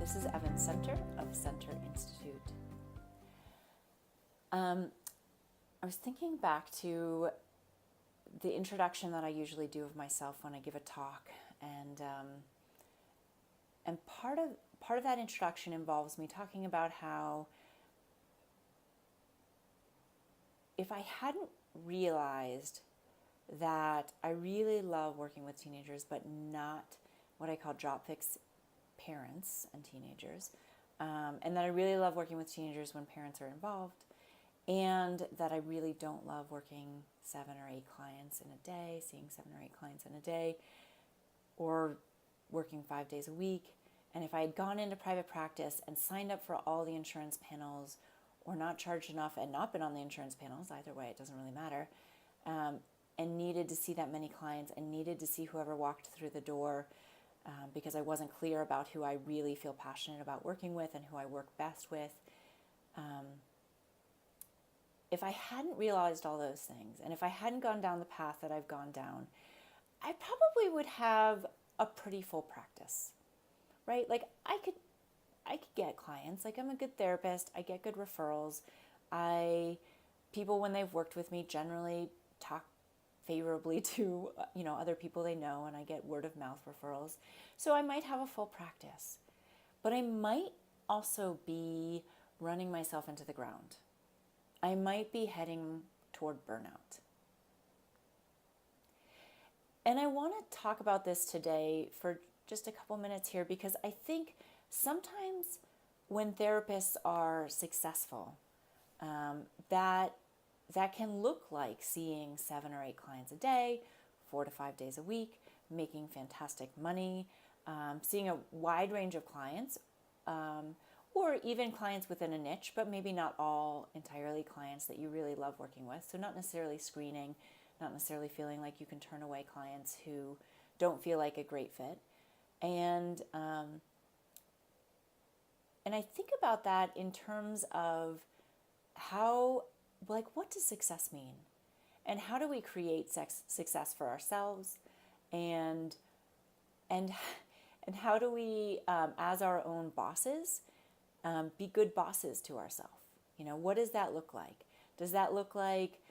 This is Evan Center of Center Institute. I was thinking back to the introduction that I usually do of myself when I give a talk, and part of that introduction involves me talking about how if I hadn't realized that I really love working with teenagers, but not what I call drop fix parents and teenagers, and that I really love working with teenagers when parents are involved, and that I really don't love working 7 or 8 clients in a day, seeing 7 or 8 clients in a day, or working 5 days a week. And if I had gone into private practice and signed up for all the insurance panels, or not charged enough and not been on the insurance panels, either way, it doesn't really matter, and needed to see that many clients and needed to see whoever walked through the door, because I wasn't clear about who I really feel passionate about working with and who I work best with. If I hadn't realized all those things, and if I hadn't gone down the path that I've gone down, I probably would have a pretty full practice, right? Like I could get clients. Like I'm a good therapist. I get good referrals. People when they've worked with me generally talk favorably to other people they know, and I get word of mouth referrals. So I might have a full practice, but I might also be running myself into the ground. I might be heading toward burnout. And I want to talk about this today for just a couple minutes here, because I think sometimes when therapists are successful, that can look like seeing 7 or 8 clients a day, 4 to 5 days a week, making fantastic money, seeing a wide range of clients, or even clients within a niche, but maybe not all entirely clients that you really love working with. So not necessarily screening, not necessarily feeling like you can turn away clients who don't feel like a great fit. And I think about that in terms of what does success mean? And how do we create success for ourselves? And how do we, as our own bosses, be good bosses to ourselves? What does that look like? Does that look like,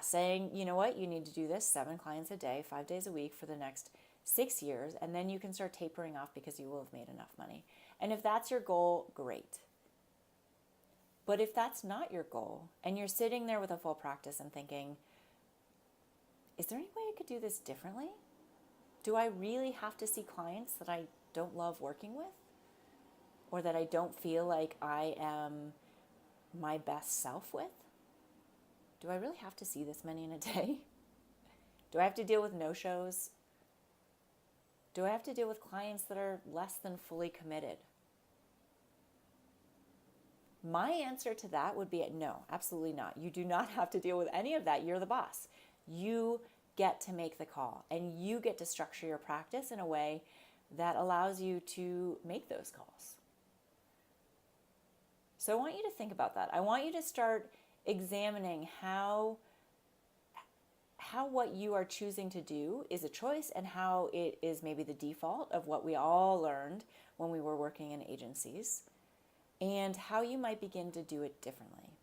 saying, you know what, you need to do this 7 clients a day, 5 days a week for the next 6 years, and then you can start tapering off because you will have made enough money. And if that's your goal, great. But if that's not your goal, and you're sitting there with a full practice and thinking, is there any way I could do this differently? Do I really have to see clients that I don't love working with? Or that I don't feel like I am my best self with? Do I really have to see this many in a day? Do I have to deal with no-shows? Do I have to deal with clients that are less than fully committed? My answer to that would be no, absolutely not. You do not have to deal with any of that. You're the boss. You get to make the call, and you get to structure your practice in a way that allows you to make those calls. So I want you to think about that. I want you to start examining how what you are choosing to do is a choice, and how it is maybe the default of what we all learned when we were working in agencies, and how you might begin to do it differently.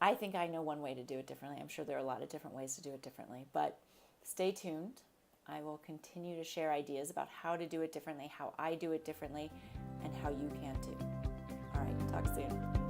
I think I know one way to do it differently. I'm sure there are a lot of different ways to do it differently, but stay tuned. I will continue to share ideas about how to do it differently, how I do it differently, and how you can too. All right, talk soon.